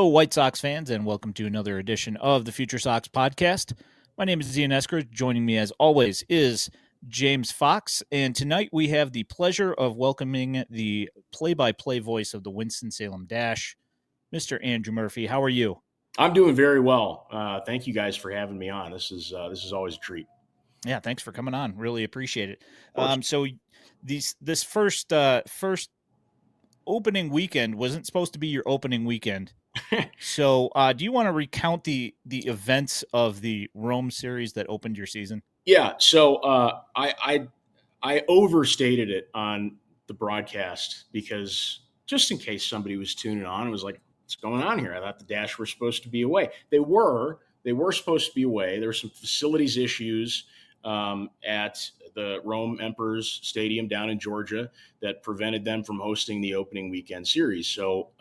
Hello, White Sox fans, and welcome to another edition of the FutureSox podcast. My name is Ian Esker. Joining me, as always, is James Fox, and tonight we have the pleasure of welcoming the play-by-play voice of the Winston-Salem Dash, Mr. Andrew Murphy. How are you? I'm doing very well. Thank you guys for having me on. This is always a treat. Yeah, thanks for coming on. Really appreciate it. Of course. So this first opening weekend wasn't supposed to be your opening weekend. So, do you want to recount the events of the Rome series that opened your season? Yeah. So I overstated it on the broadcast because just in case somebody was tuning on, it was like, what's going on here? I thought the Dash were supposed to be away. They were supposed to be away. There were some facilities issues at the Rome Emperors Stadium down in Georgia that prevented them from hosting the opening weekend series. So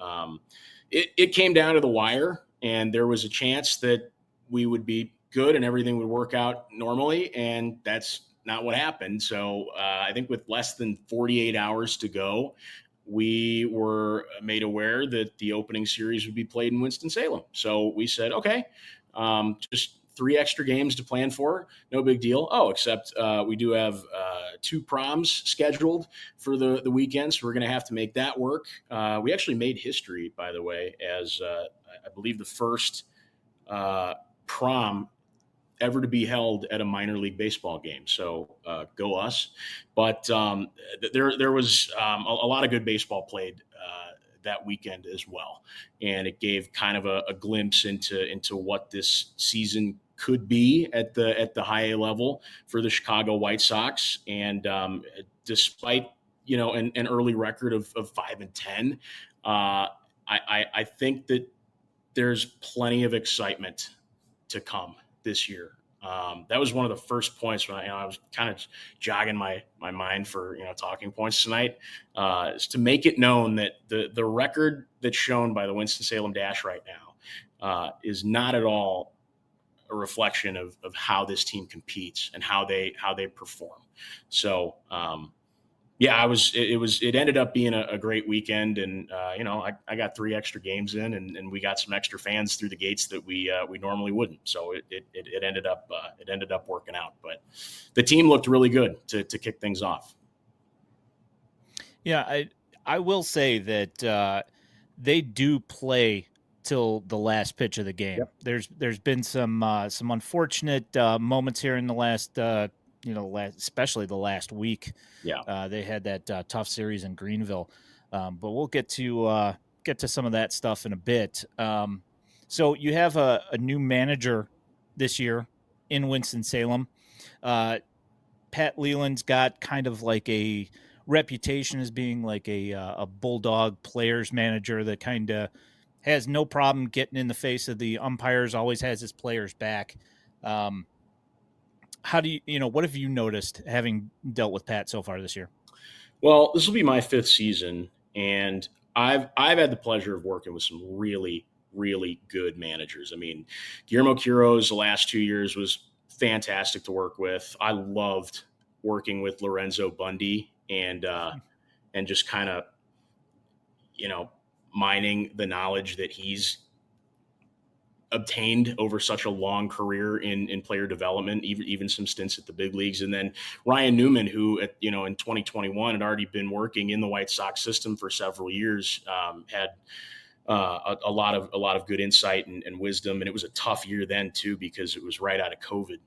it came down to the wire, and there was a chance that we would be good and everything would work out normally, and that's not what happened. So I think with less than 48 hours to go, we were made aware that the opening series would be played in Winston-Salem. So we said, okay, just 3 extra games to plan for. No big deal. Oh, except we do have 2 proms scheduled for the weekend, so we're going to have to make that work. We actually made history, by the way, as I believe the first prom ever to be held at a minor league baseball game. So go us. But there was a lot of good baseball played that weekend as well. And it gave kind of a glimpse into what this season could be at the high A level for the Chicago White Sox. And despite, an early record of 5-10, I think that there's plenty of excitement to come this year. That was one of the first points when I was kind of jogging my mind for talking points tonight, is to make it known that the record that's shown by the Winston-Salem Dash right now is not at all a reflection of how this team competes and how they perform. So it ended up being a great weekend, and I got 3 extra games in, and we got some extra fans through the gates that we normally wouldn't. So it ended up working out, but the team looked really good to kick things off. Yeah, I will say that they do play till the last pitch of the game. Yep. There's been some unfortunate moments here in the last especially the last week. Yeah, they had that tough series in Greenville, but we'll get to some of that stuff in a bit. So you have a new manager this year in Winston-Salem. Pat Leyland's got kind of like a reputation as being like a bulldog players manager that kind of has no problem getting in the face of the umpires, always has his players back. How do what have you noticed having dealt with Pat so far this year? Well, this will be my 5th season, and I've had the pleasure of working with some really, really good managers. I mean, Guillermo Quiroz the last 2 years was fantastic to work with. I loved working with Lorenzo Bundy and just kind of, mining the knowledge that he's obtained over such a long career in player development, even some stints at the big leagues. And then Ryan Newman, who in 2021 had already been working in the White Sox system for several years, had a lot of good insight and wisdom. And it was a tough year then too, because it was right out of COVID.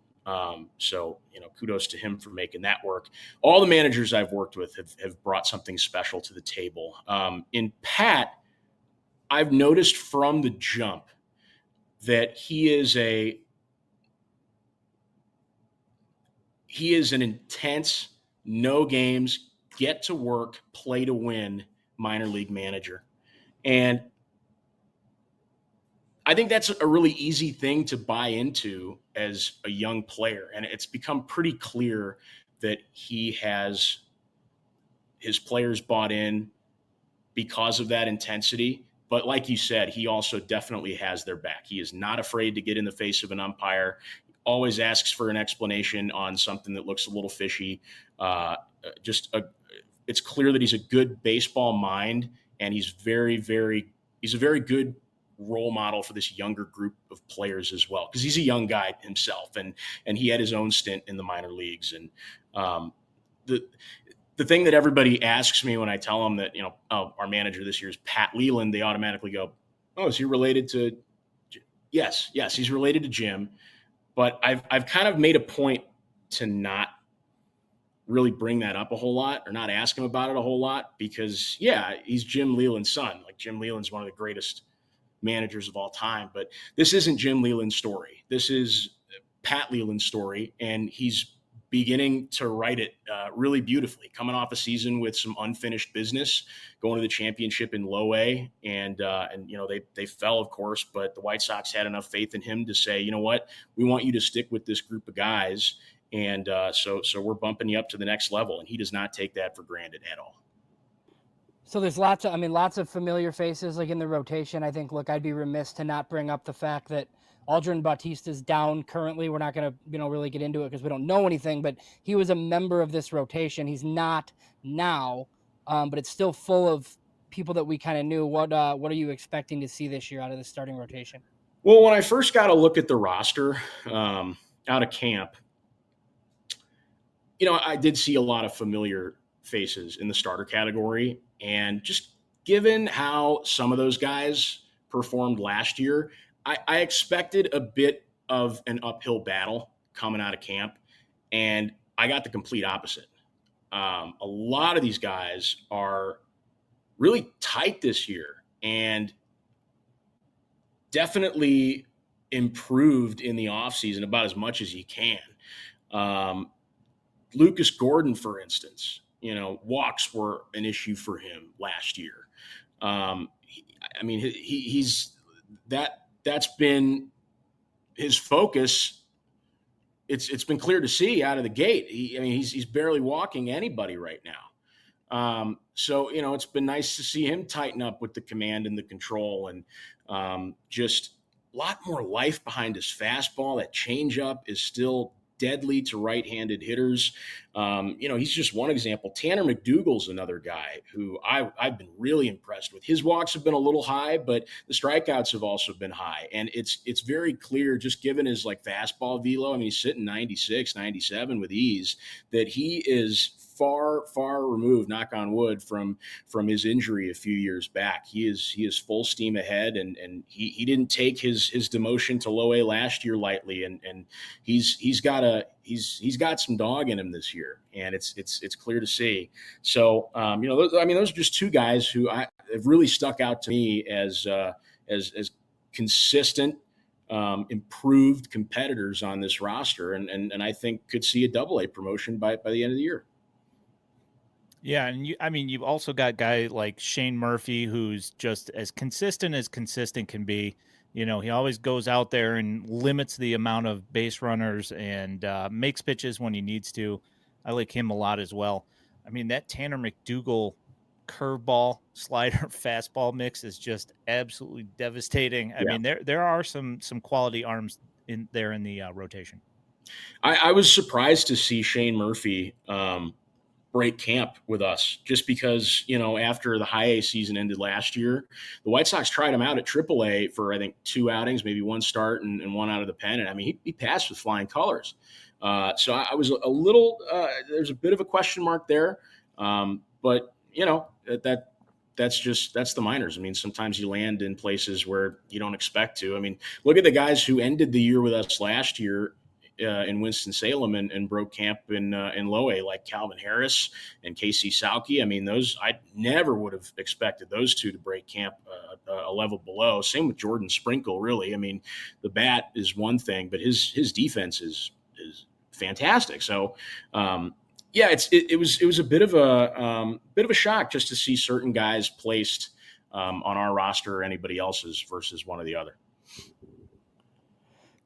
So kudos to him for making that work. All the managers I've worked with have brought something special to the table. In Pat, I've noticed from the jump that he is an intense, no games, get to work, play to win minor league manager. And I think that's a really easy thing to buy into as a young player. And it's become pretty clear that he has his players bought in because of that intensity. But like you said, he also definitely has their back. He is not afraid to get in the face of an umpire. He always asks for an explanation on something that looks a little fishy. It's clear that he's a good baseball mind, and he's a very good role model for this younger group of players as well, because he's a young guy himself, and he had his own stint in the minor leagues. And the thing that everybody asks me when I tell them that, oh, our manager this year is Pat Leyland, they automatically go, oh, is he related to? Yes, he's related to Jim, but I've kind of made a point to not really bring that up a whole lot, or not ask him about it a whole lot, because he's Jim Leyland's son. Like, Jim Leyland's one of the greatest managers of all time, but this isn't Jim Leyland's story. This is Pat Leyland's story, and he's beginning to write it really beautifully, coming off a season with some unfinished business, going to the championship in low A, and they fell, of course, but the White Sox had enough faith in him to say, you know what, we want you to stick with this group of guys, and so we're bumping you up to the next level, and he does not take that for granted at all. So there's lots of familiar faces like in the rotation. I think, look, I'd be remiss to not bring up the fact that Aldrin Bautista's down currently. We're not going to, really get into it because we don't know anything, but he was a member of this rotation. He's not now, but it's still full of people that we kind of knew. What are you expecting to see this year out of the starting rotation? Well, when I first got a look at the roster out of camp, I did see a lot of familiar faces in the starter category. And just given how some of those guys performed last year, I expected a bit of an uphill battle coming out of camp, and I got the complete opposite. A lot of these guys are really tight this year and definitely improved in the offseason about as much as you can. Lucas Gordon, for instance, walks were an issue for him last year. That's been his focus. It's been clear to see out of the gate. He's barely walking anybody right now. So it's been nice to see him tighten up with the command and the control, and just a lot more life behind his fastball. That changeup is still deadly to right-handed hitters. He's just one example. Tanner McDougal's another guy who I've been really impressed with. His walks have been a little high, but the strikeouts have also been high. And it's very clear, just given his fastball velo, he's sitting 96, 97 with ease, that he is far, far removed, knock on wood, from his injury a few years back. He is full steam ahead, and he didn't take his demotion to low A last year lightly, and he's got some dog in him this year, and it's clear to see. So those are just two guys who have really stuck out to me as consistent, improved competitors on this roster, and I think could see a Double A promotion by the end of the year. Yeah, and you've also got a guy like Shane Murphy, who's just as consistent can be. He always goes out there and limits the amount of base runners and makes pitches when he needs to. I like him a lot as well. That Tanner McDougal curveball, slider, fastball mix is just absolutely devastating. There are some quality arms in there in the rotation. I was surprised to see Shane Murphy break camp with us, just because, after the high A season ended last year, the White Sox tried him out at AAA for, I think, 2 outings, maybe 1 start and 1 out of the pen. And he passed with flying colors. So I was a little, there's a bit of a question mark there. But that's the minors. Sometimes you land in places where you don't expect to. Look at the guys who ended the year with us last year in Winston-Salem and broke camp in low A, like Calvin Harris and Casey Sauke. Those, I never would have expected those two to break camp a level below. Same with Jordan Sprinkle, really. The bat is one thing, but his defense is fantastic. So, it was a bit of a shock just to see certain guys placed on our roster or anybody else's versus one or the other.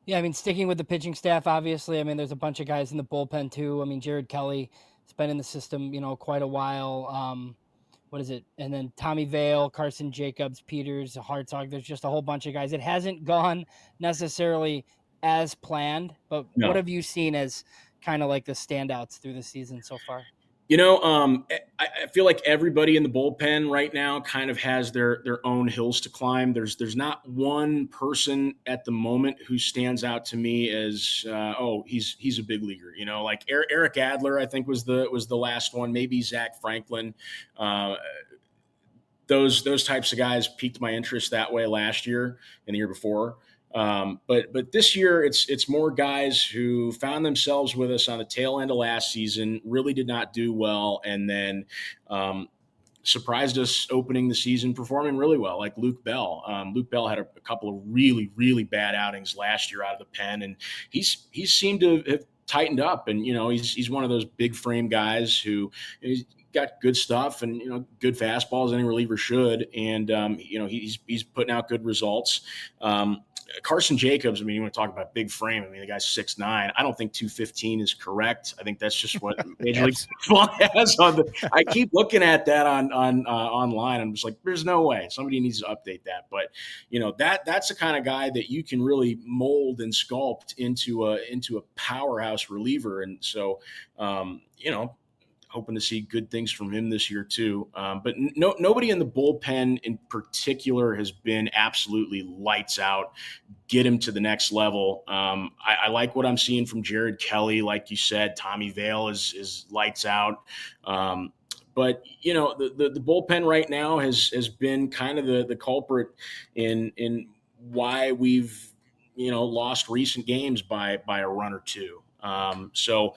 Yeah, sticking with the pitching staff, obviously, there's a bunch of guys in the bullpen too. Jared Kelly has been in the system, quite a while. What is it? And then Tommy Vale, Carson Jacobs, Peters, Hartzog. There's just a whole bunch of guys. It hasn't gone necessarily as planned, but What have you seen as kind of like the standouts through the season so far? I feel like everybody in the bullpen right now kind of has their own hills to climb. There's not one person at the moment who stands out to me as he's a big leaguer. Like Eric Adler, I think was the last one. Maybe Zach Franklin. Those types of guys piqued my interest that way last year and the year before. But this year it's more guys who found themselves with us on the tail end of last season, really did not do well, and then surprised us opening the season performing really well, like Luke Bell. Luke Bell had a couple of really, really bad outings last year out of the pen, and he's seemed to have tightened up. And he's one of those big frame guys who he's got good stuff and good fastballs, any reliever should, and he's putting out good results. Carson Jacobs, I mean, you want to talk about big frame. I mean, the guy's 6'9". I don't think 215 is correct. I think that's just what Major League Baseball has on the. I keep looking at that on online. I'm just like, there's no way. Somebody needs to update that. But that's the kind of guy that you can really mold and sculpt into a powerhouse reliever. And so, hoping to see good things from him this year too. But nobody in the bullpen in particular has been absolutely lights out. Get him to the next level. I like what I'm seeing from Jared Kelly. Like you said, Tommy Vale is lights out. But the bullpen right now has been kind of the culprit in why we've lost recent games by a run or two. So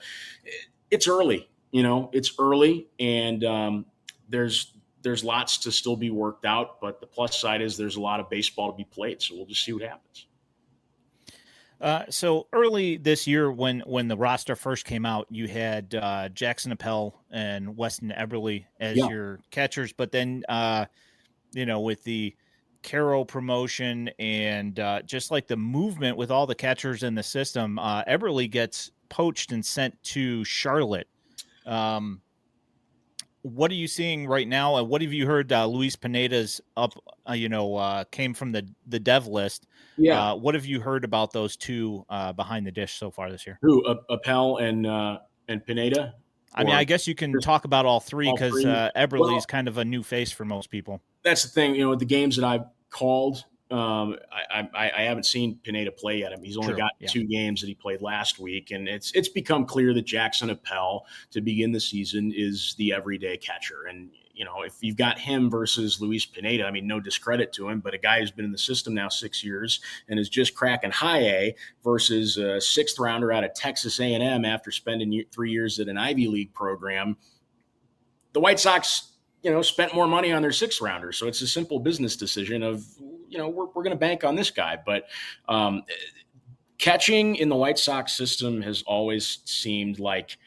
it's early. It's early, and there's lots to still be worked out. But the plus side is there's a lot of baseball to be played. So we'll just see what happens. So early this year, when the roster first came out, you had Jackson Appel and Weston Eberle as your catchers. But then, with the Caro promotion and just like the movement with all the catchers in the system, Eberle gets poached and sent to Charlotte. What are you seeing right now? What have you heard? Luis Pineda's up, came from the dev list. Yeah. What have you heard about those two behind the dish so far this year? Who? Appel and Pineda? I mean, I guess you can talk about all three because Eberle is kind of a new face for most people. That's the thing. The games that I've called, I haven't seen Pineda play yet. I mean, he's only got 2 games that he played last week, and it's become clear that Jackson Appel to begin the season is the everyday catcher. And if you've got him versus Luis Pineda, I mean, no discredit to him, but a guy who's been in the system now 6 years and is just cracking high A versus a 6th rounder out of Texas A&M after spending 3 years at an Ivy League program. The White Sox, spent more money on their 6th rounder. So it's a simple business decision of, we're going to bank on this guy. But catching in the White Sox system has always seemed like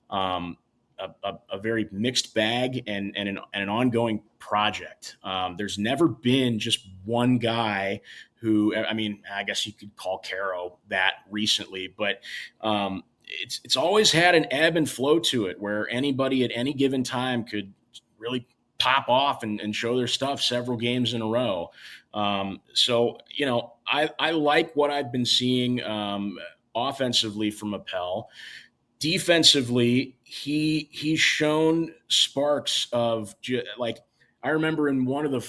a very mixed bag and an ongoing project. There's never been just one guy who, I mean, I guess you could call Caro that recently, but it's always had an ebb and flow to it where anybody at any given time could really pop off and show their stuff several games in a row. So, I like what I've been seeing offensively from Appel. Defensively, he's shown sparks of I remember in either one of the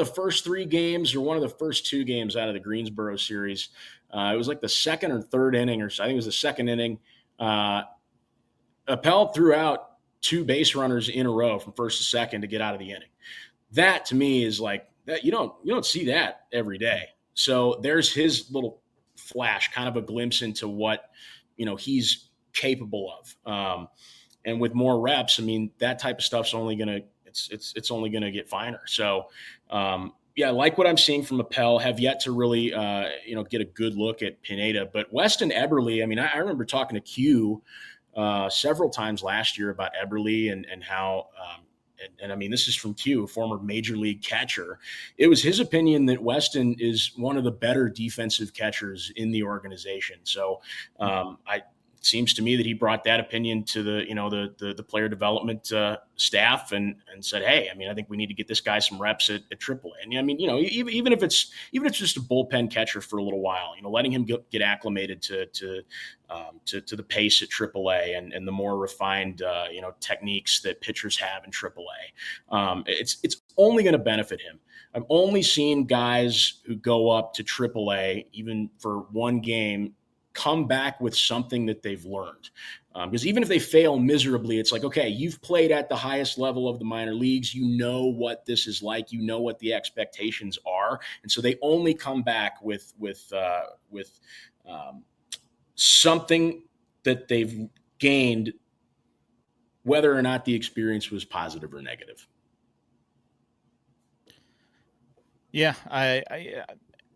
first 3 games or one of the first 2 games out of the Greensboro series. It was like the second or third inning, or I think it was the second inning. Appel threw out 2 base runners in a row from first to second to get out of the inning. That to me is like that. You don't see that every day. So there's his little flash, kind of a glimpse into what he's capable of. And with more reps, I mean, that type of stuff's only gonna get finer. So I like what I'm seeing from Appel. Have yet to really get a good look at Pineda, but Weston Eberle. I mean, I remember talking to Q several times last year about Eberle and how. And I mean, this is from Q, a former major league catcher. It was his opinion that Weston is one of the better defensive catchers in the organization. So seems to me that he brought that opinion to the player development staff and said, hey, I mean, I think we need to get this guy some reps at AAA. And I mean, even if it's just a bullpen catcher for a little while, letting him get acclimated to the pace at AAA and the more refined techniques that pitchers have in AAA. It's only going to benefit him. I've only seen guys who go up to AAA, even for one game, come back with something that they've learned. Because even if they fail miserably, it's like, okay, you've played at the highest level of the minor leagues. You know what this is like. You know what the expectations are. And so they only come back with something that they've gained, whether or not the experience was positive or negative. Yeah,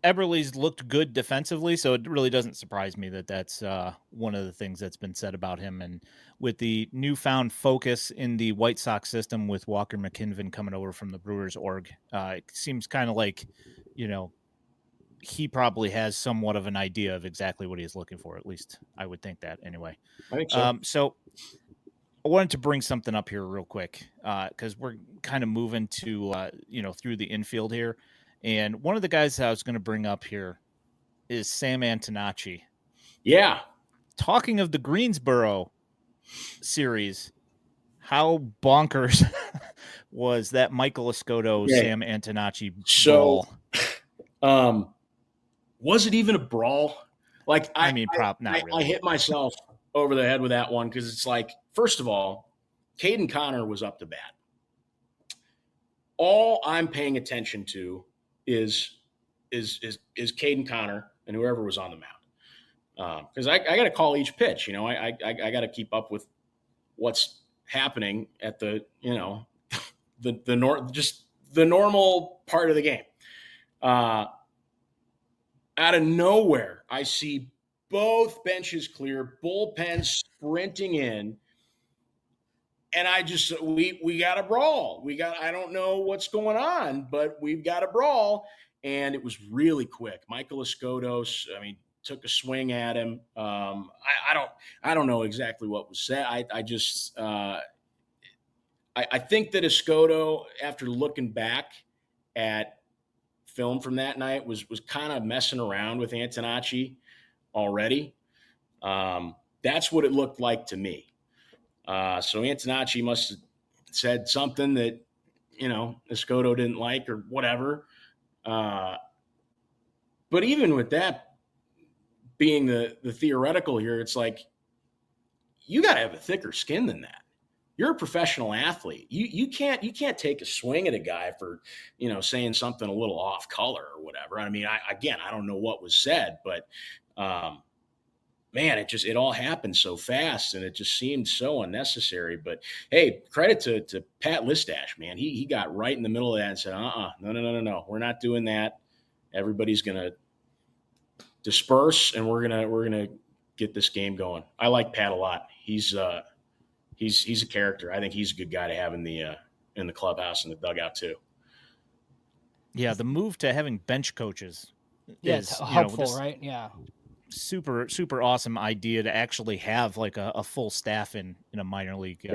Eberle's looked good defensively, so it really doesn't surprise me that that's one of the things that's been said about him. And with the newfound focus in the White Sox system with Walker McKinven coming over from the Brewers org, it seems kind of like, he probably has somewhat of an idea of exactly what he's looking for. At least I would think that anyway. I think so. So I wanted to bring something up here real quick because we're kind of moving to, through the infield here. And one of the guys that I was going to bring up here is Sam Antonacci. Yeah. Talking of the Greensboro series, how bonkers was that Michael Escoto, Sam Antonacci brawl? So, was it even a brawl? Like, not really. I hit myself over the head with that one because it's like, first of all, Caden Connor was up to bat. All I'm paying attention to is Caden Connor and whoever was on the mound. Because I got to call each pitch. I got to keep up with what's happening at the normal part of the game. Out of nowhere, I see both benches clear, bullpen sprinting in. And we got a brawl. I don't know what's going on, but we've got a brawl. And it was really quick. Michael Escoto, took a swing at him. I don't know exactly what was said. I think that Escoto, after looking back at film from that night, was kind of messing around with Antonacci already. That's what it looked like to me. So Antonacci must have said something that, Escoto didn't like or whatever. But even with that being the theoretical here, it's like, you got to have a thicker skin than that. You're a professional athlete. You can't take a swing at a guy for, saying something a little off color or whatever. I mean, I don't know what was said, but, man, it all happened so fast and it just seemed so unnecessary. But hey, credit to Pat Listash, man. He got right in the middle of that and said, no. We're not doing that. Everybody's going to disperse and we're going to get this game going. I like Pat a lot. He's a character. I think he's a good guy to have in the clubhouse and the dugout too. Yeah. The move to having bench coaches is helpful, right? Yeah. Super, super awesome idea to actually have like a full staff in a minor league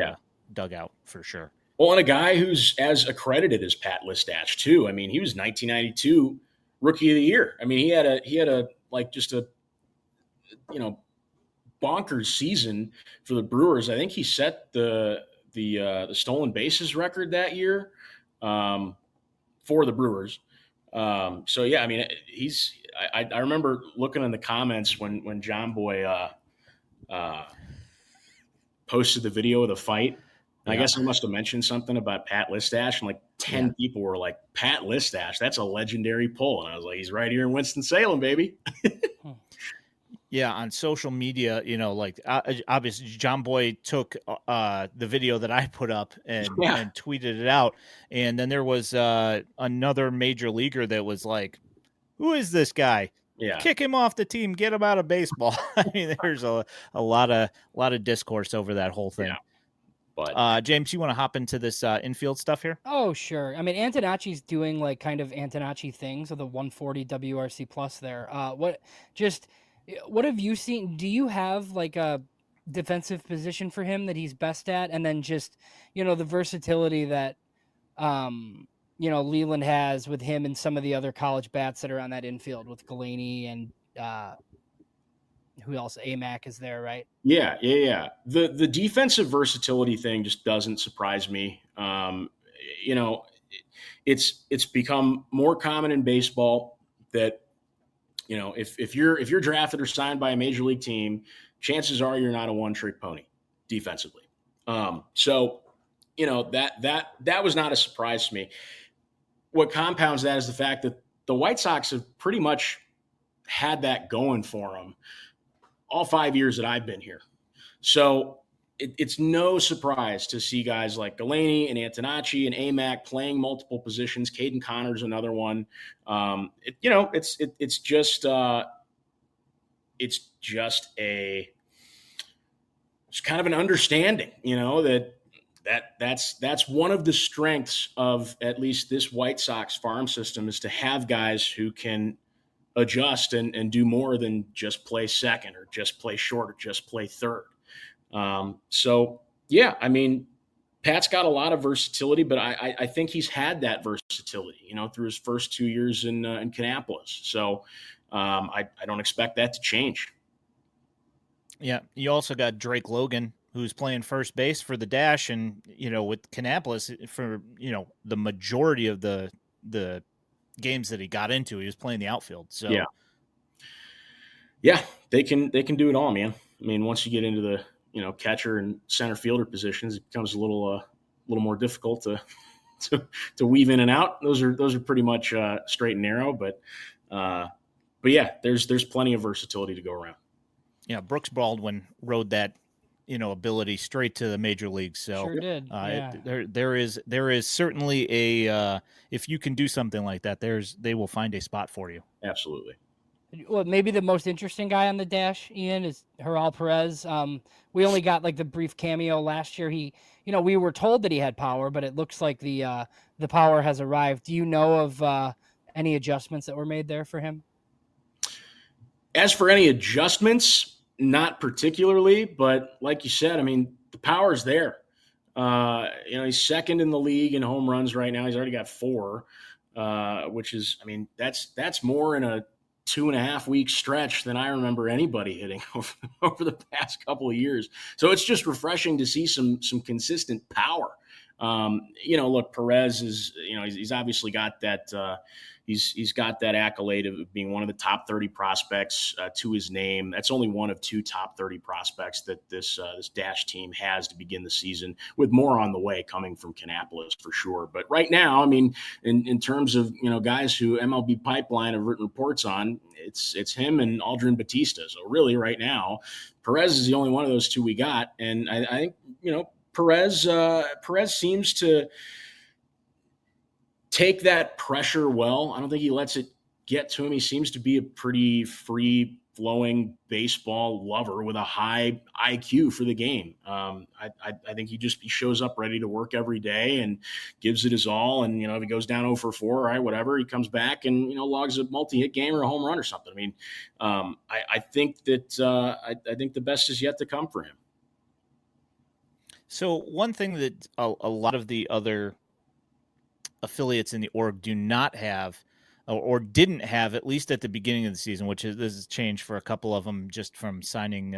dugout for sure. Well, and a guy who's as accredited as Pat Listash too. I mean, he was 1992 Rookie of the Year. I mean, he had a bonkers season for the Brewers. I think he set the stolen bases record that year for the Brewers. So yeah, I mean, I remember looking in the comments when John Boy posted the video of the fight. And I guess I must have mentioned something about Pat Listash, and like 10 people were like, Pat Listash, that's a legendary pull. And I was like, he's right here in Winston-Salem, baby. Yeah, on social media, obviously John Boy took the video that I put up and tweeted it out. And then there was another major leaguer that was like, who is this guy? Yeah. Kick him off the team, get him out of baseball. I mean, there's a lot of discourse over that whole thing. Yeah. But James, you want to hop into this infield stuff here? Oh, sure. I mean, Antonacci's doing like kind of Antonacci things with the 140 WRC plus there. What have you seen? Do you have like a defensive position for him that he's best at, and then just, the versatility that Leyland has with him and some of the other college bats that are on that infield with Galaney and who else? AMAC is there, right? Yeah. The defensive versatility thing just doesn't surprise me. It's become more common in baseball that, if you're drafted or signed by a major league team, chances are you're not a one-trick pony defensively. So that was not a surprise to me. What compounds that is the fact that the White Sox have pretty much had that going for them all 5 years that I've been here. So it's no surprise to see guys like Galaney and Antonacci and AMAC playing multiple positions. Caden Connor's another one. It's just kind of an understanding, that's one of the strengths of at least this White Sox farm system, is to have guys who can adjust and do more than just play second or just play short or just play third. Pat's got a lot of versatility, but I think he's had that versatility, through his first 2 years in Kannapolis. So I don't expect that to change. Yeah. You also got Drake Logan, who's playing first base for the Dash, and, with Kannapolis for, the majority of the games that he got into, he was playing the outfield. So yeah, they can do it all, man. I mean, once you get into the, catcher and center fielder positions, it becomes a little more difficult to weave in and out. Those are pretty much straight and narrow, but yeah, there's plenty of versatility to go around. Yeah. Brooks Baldwin rode that, ability straight to the major leagues. So sure did. There is certainly a, if you can do something like that, they will find a spot for you. Absolutely. Well, maybe the most interesting guy on the Dash, Ian, is Gerald Perez. We only got like the brief cameo last year. We were told that he had power, but it looks like the power has arrived. Do you know of any adjustments that were made there for him? As for any adjustments, not particularly, but like you said, I mean, the power is there. He's second in the league in home runs right now. He's already got 4, which is, I mean, that's more in a 2.5 week stretch than I remember anybody hitting over the past couple of years. So it's just refreshing to see some consistent power. Look, Perez is, he's obviously got that, he's got that accolade of being one of the top 30 prospects to his name. That's only one of 2 top 30 prospects that this Dash team has to begin the season, with more on the way coming from Kannapolis for sure. But right now, I mean, in terms of, guys who MLB Pipeline have written reports on, it's him and Aldrin Batista. So really right now, Perez is the only one of those 2 we got. And I think, Perez seems to take that pressure well. I don't think he lets it get to him. He seems to be a pretty free-flowing baseball lover with a high IQ for the game. I think he shows up ready to work every day and gives it his all. And, if he goes down 0 for 4, right, whatever, he comes back and, logs a multi-hit game or a home run or something. I mean, I think that I think the best is yet to come for him. So one thing that a lot of the other affiliates in the org do not have, or didn't have, at least at the beginning of the season, this has changed for a couple of them just from signing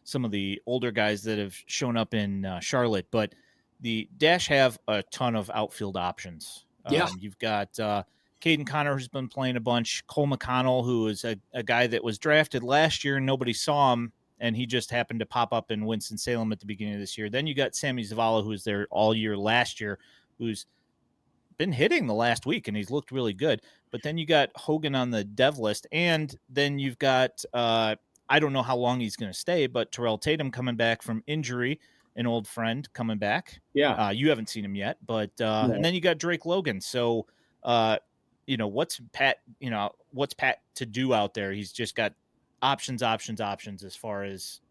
some of the older guys that have shown up in Charlotte. But the Dash have a ton of outfield options. Yeah. You've got Caden Connor, who's been playing a bunch, Cole McConnell, who is a guy that was drafted last year and nobody saw him, and he just happened to pop up in Winston-Salem at the beginning of this year. Then you got Sammy Zavala, who was there all year last year, who's been hitting the last week, and he's looked really good. But then you got Hogan on the dev list, and then you've got I don't know how long he's going to stay, but Terrell Tatum coming back from injury, an old friend coming back. Yeah. You haven't seen him yet, but No. And then you got Drake Logan. So what's Pat to do out there? He's just got options as far as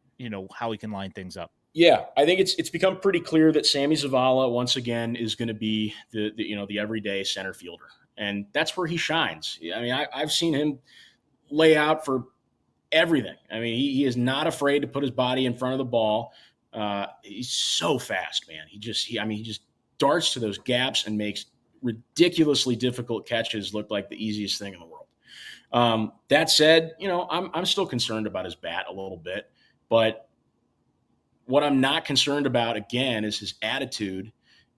how he can line things up. Yeah, I think it's become pretty clear that Sammy Zavala once again is going to be the everyday center fielder, and that's where he shines. I mean, I've seen him lay out for everything. I mean, he is not afraid to put his body in front of the ball. He's so fast, man. He just darts to those gaps and makes ridiculously difficult catches look like the easiest thing in the world. That said, I'm still concerned about his bat a little bit, but what I'm not concerned about, again, is his attitude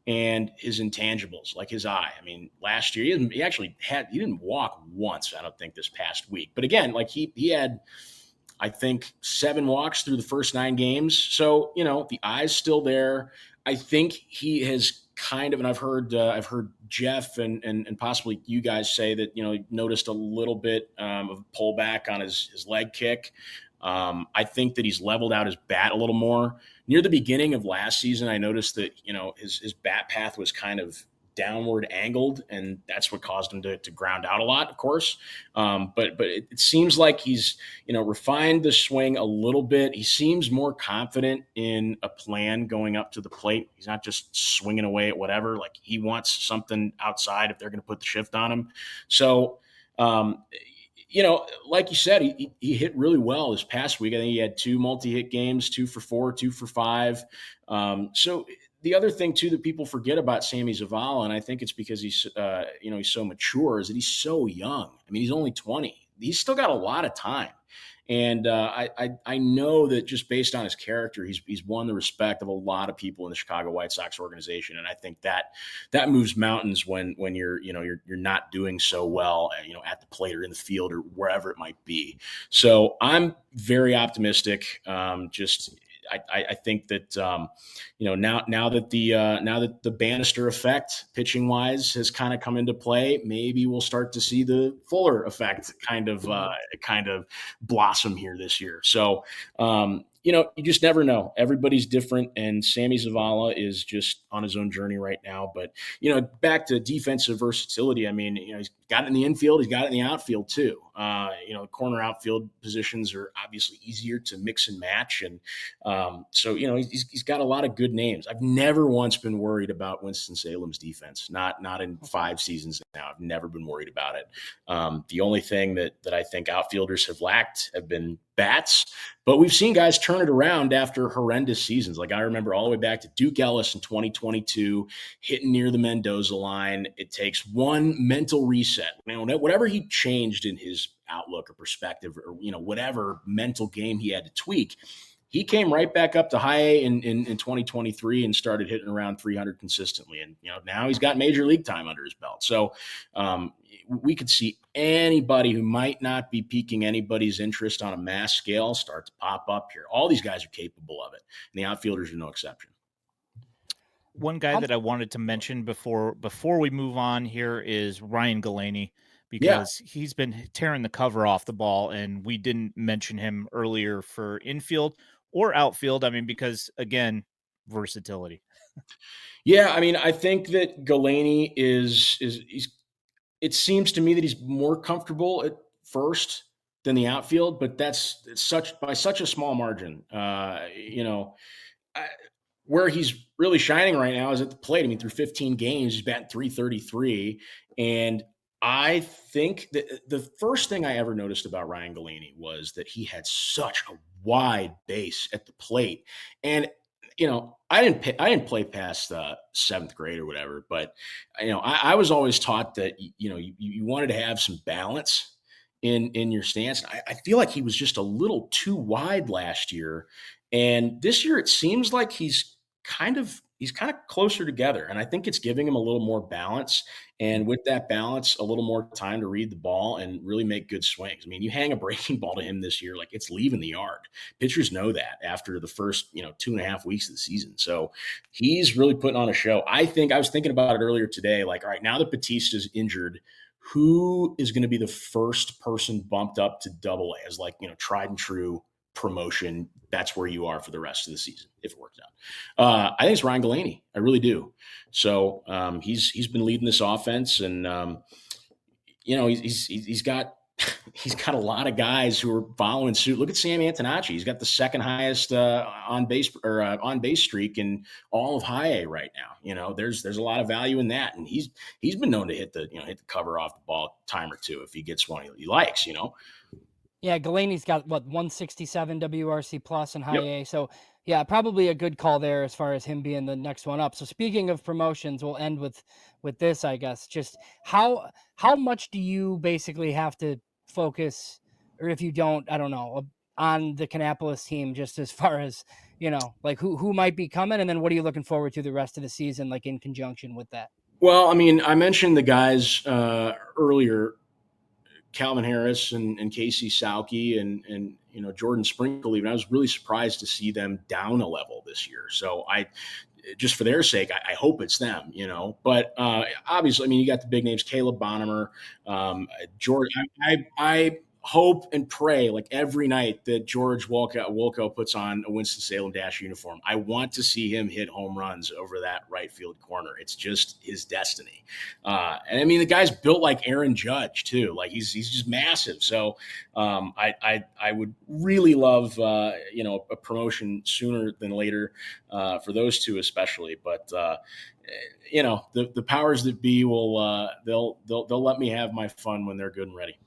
and his intangibles, like his eye. I mean, last year he didn't walk once, I don't think, this past week. But again, like he had, I think, 7 walks through the first 9 games. So, the eye's still there. I think he has kind of, and I've heard Jeff and possibly you guys say that, he noticed a little bit of pullback on his leg kick. I think that he's leveled out his bat a little more. Near the beginning of last season, I noticed that, his bat path was kind of downward angled, and that's what caused him to ground out a lot, of course. But it seems like he's, refined the swing a little bit. He seems more confident in a plan going up to the plate. He's not just swinging away at whatever. Like, he wants something outside if they're going to put the shift on him. So, like you said, he hit really well this past week. I think he had 2 multi-hit games, 2 for 4, 2 for 5. So the other thing too that people forget about Sammy Zavala, and I think it's because he's so mature, is that he's so young. I mean, he's only 20. He's still got a lot of time. And I know that just based on his character, he's won the respect of a lot of people in the Chicago White Sox organization, and I think that moves mountains when you're not doing so well, at the plate or in the field or wherever it might be. So I'm very optimistic. I think that now that the Bannister effect pitching wise has kind of come into play, maybe we'll start to see the Fuller effect kind of blossom here this year. So you just never know. Everybody's different, and Sammy Zavala is just on his own journey right now. But back to defensive versatility. I mean, he's got it in the infield, he's got it in the outfield too. Corner outfield positions are obviously easier to mix and match, and so he's got a lot of good names. I've never once been worried about Winston-Salem's defense. Not in 5 seasons now. I've never been worried about it. The only thing that I think outfielders have lacked have been bats, but we've seen guys turn it around after horrendous seasons. Like, I remember all the way back to Duke Ellis in 2022, hitting near the Mendoza line. It takes one mental reset. Whatever he changed in his outlook or perspective, or whatever mental game he had to tweak, he came right back up to high A in 2023 and started hitting around 300 consistently. And, now he's got major league time under his belt. So we could see anybody who might not be piquing anybody's interest on a mass scale start to pop up here. All these guys are capable of it, and the outfielders are no exception. One guy that I wanted to mention before we move on here is Ryan Galaney, because he's been tearing the cover off the ball, and we didn't mention him earlier for infield or outfield. I mean, because again, versatility. Yeah, I mean, I think that Galaney it seems to me that he's more comfortable at first than the outfield, but that's by such a small margin. Where he's really shining right now is at the plate. I mean, through 15 games, he's batting .333, and I think that the first thing I ever noticed about Ryan Galaney was that he had such a wide base at the plate. And, I didn't play past 7th grade or whatever, but, I was always taught that, you wanted to have some balance in your stance. I feel like he was just a little too wide last year. And this year it seems like he's kind of closer together. And I think it's giving him a little more balance. And with that balance, a little more time to read the ball and really make good swings. I mean, you hang a breaking ball to him this year, like, it's leaving the yard. Pitchers know that after the first, 2.5 weeks of the season. So he's really putting on a show. I was thinking about it earlier today. Like, all right, now that Batista's injured, who is going to be the first person bumped up to AA as, like, tried and true promotion? That's where you are for the rest of the season if it works out. I think it's Ryan Galaney. I really do. So he's been leading this offense, and he's got a lot of guys who are following suit. Look at Sam Antonacci. He's got the second highest on base streak in all of high A right now. There's a lot of value in that, and he's been known to hit the cover off the ball a time or two if he gets one he likes. Yeah, Galaney's got, 167 WRC plus and high Yep. A. So, yeah, probably a good call there as far as him being the next one up. So, speaking of promotions, we'll end with this, I guess. Just how much do you basically have to focus, or if you don't, I don't know, on the Kannapolis team, just as far as, like who might be coming, and then what are you looking forward to the rest of the season, like in conjunction with that? Well, I mean, I mentioned the guys earlier, Calvin Harris and Casey Sauke and Jordan Sprinkle. Even I was really surprised to see them down a level this year. So just for their sake, I hope it's them. But obviously, I mean, you got the big names, Caleb Bonnemer, George. I hope and pray like every night that George Wolko puts on a Winston-Salem Dash uniform. I want to see him hit home runs over that right field corner. It's just his destiny. And I mean, the guy's built like Aaron Judge too. Like he's just massive. So I would really love a promotion sooner than later for those two especially. But the powers that be will they'll let me have my fun when they're good and ready.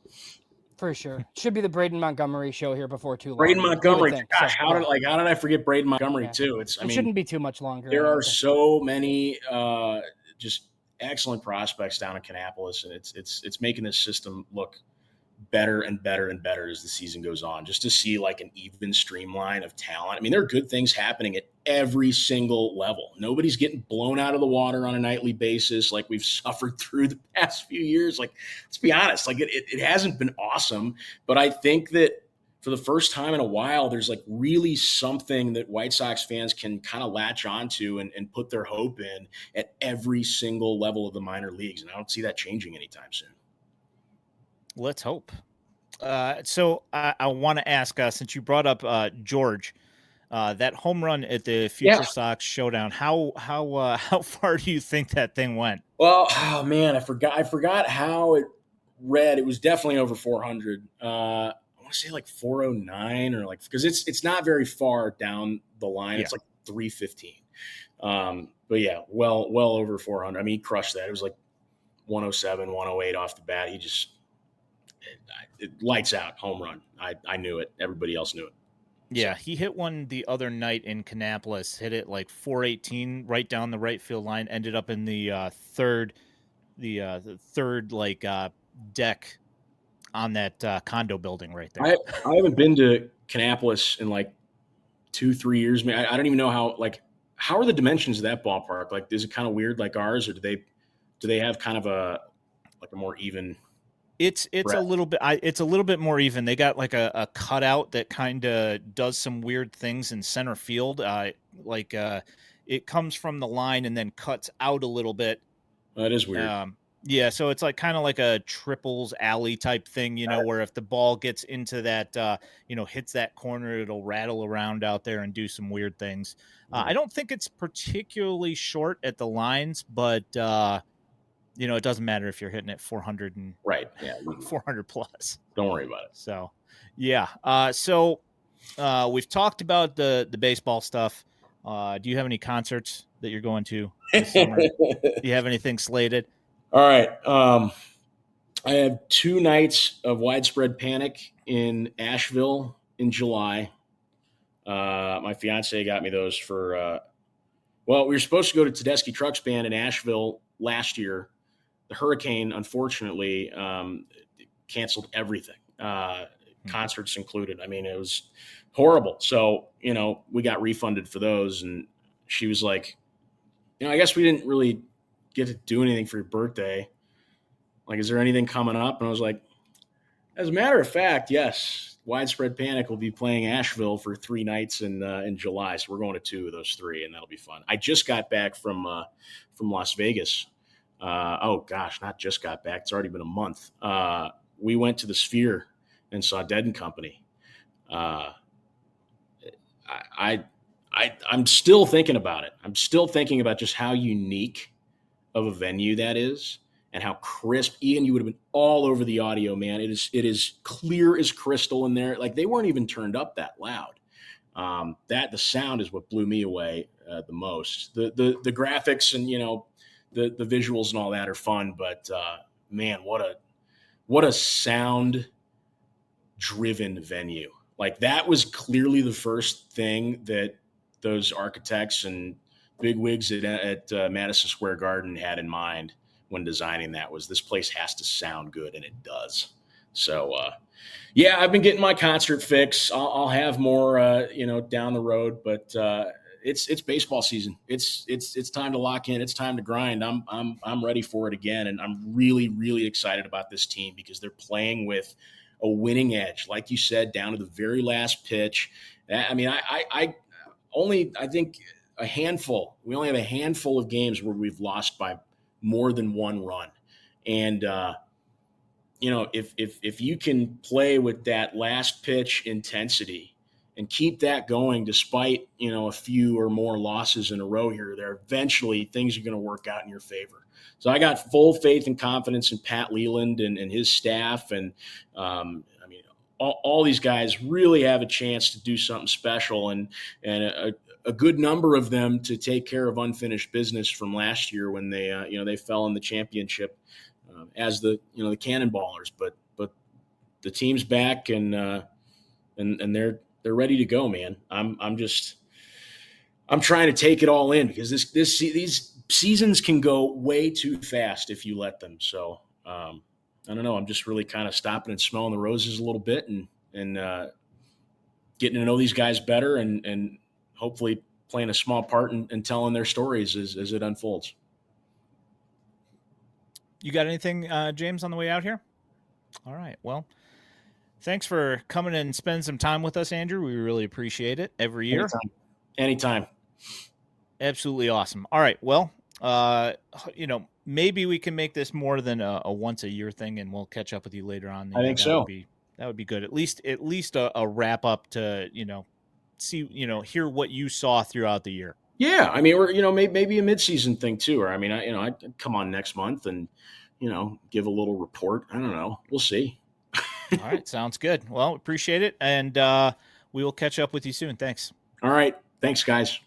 For sure. Should be the Braden Montgomery show here before too long. Braden Montgomery. Think. Gosh, how did I forget Braden Montgomery too? It shouldn't be too much longer. There are so many just excellent prospects down in Kannapolis, and it's making this system look better and better and better as the season goes on, just to see like an even streamline of talent. I mean, there are good things happening at every single level. Nobody's getting blown out of the water on a nightly basis like we've suffered through the past few years. Like, let's be honest, like it hasn't been awesome, but I think that for the first time in a while, there's like really something that White Sox fans can kind of latch onto and put their hope in at every single level of the minor leagues. And I don't see that changing anytime soon. Let's hope. So I want to ask, since you brought up George, that home run at the FutureSox showdown, how far do you think that thing went? Well, oh man, I forgot how it read. It was definitely over 400. I want to say like 409 or like, because it's not very far down the line. Yeah. It's like 315. But yeah, well over 400. I mean, he crushed that. It was like 107, 108 off the bat. He just it lights out home run. I knew it. Everybody else knew it. Yeah, he hit one the other night in Kannapolis, hit it like 418 right down the right field line, ended up in the third like deck on that condo building right there. I haven't been to Kannapolis in like 2-3 years. I don't even know how are the dimensions of that ballpark? Like, is it kind of weird like ours, or do they have kind of a more even? It's breadth? It's a little bit more even. They got like a cutout that kind of does some weird things in center field. It comes from the line and then cuts out a little bit. That is weird. Yeah, so it's like kind of like a triples alley type thing, where if the ball gets into that, hits that corner, it'll rattle around out there and do some weird things. I don't think it's particularly short at the lines, but it doesn't matter if you're hitting it 400 and 400 plus. Don't worry about it. So, yeah. We've talked about the baseball stuff. Do you have any concerts that you're going to this summer? Do you have anything slated? All right. I have 2 nights of Widespread Panic in Asheville in July. My fiance got me those for, we were supposed to go to Tedeschi Trucks Band in Asheville last year. The hurricane, unfortunately, canceled everything, concerts included. I mean, it was horrible. So, we got refunded for those. And she was like, I guess we didn't really get to do anything for your birthday. Like, is there anything coming up? And I was like, as a matter of fact, yes, Widespread Panic will be playing Asheville for 3 nights in July. So we're going to 2 of those 3, and that'll be fun. I just got back from Las Vegas. Not just got back. It's already been a month. We went to the Sphere and saw Dead and Company. I'm still thinking about it. I'm still thinking about just how unique of a venue that is and how crisp. Ian, you would have been all over the audio, man. It is clear as crystal in there. Like, they weren't even turned up that loud. The sound is what blew me away the most. The graphics and the visuals and all that are fun, but man, what a sound driven venue. Like that was clearly the first thing that those architects and bigwigs at Madison Square Garden had in mind when designing that, was this place has to sound good, and it does. So, yeah, I've been getting my concert fix. I'll have more, down the road, but it's baseball season. It's time to lock in. It's time to grind. I'm ready for it again, and I'm really, really excited about this team because they're playing with a winning edge, like you said, down to the very last pitch. I mean, I think a handful. We only have a handful of games where we've lost by more than one run, and if you can play with that last pitch intensity and keep that going despite a few or more losses in a row here, there eventually things are going to work out in your favor. So I got full faith and confidence in Pat Leyland and his staff, and all these guys really have a chance to do something special, and a good number of them to take care of unfinished business from last year when they fell in the championship as the Cannonballers, but the team's back and they're ready to go, man. I'm trying to take it all in because these seasons can go way too fast if you let them. So I don't know. I'm just really kind of stopping and smelling the roses a little bit and getting to know these guys better and hopefully playing a small part in telling their stories as it unfolds. You got anything, James, on the way out here? All right. Well, thanks for coming and spending some time with us, Andrew. We really appreciate it every year. Anytime. Absolutely awesome. All right. Well, maybe we can make this more than a once a year thing, and we'll catch up with you later on. I think so. That would be good. At least a wrap up to, see, hear what you saw throughout the year. Yeah. I mean, we're, maybe a midseason thing too. Or, I mean, I'd come on next month and, give a little report. I don't know. We'll see. All right. Sounds good. Well, appreciate it. And we will catch up with you soon. Thanks. All right. Thanks, guys.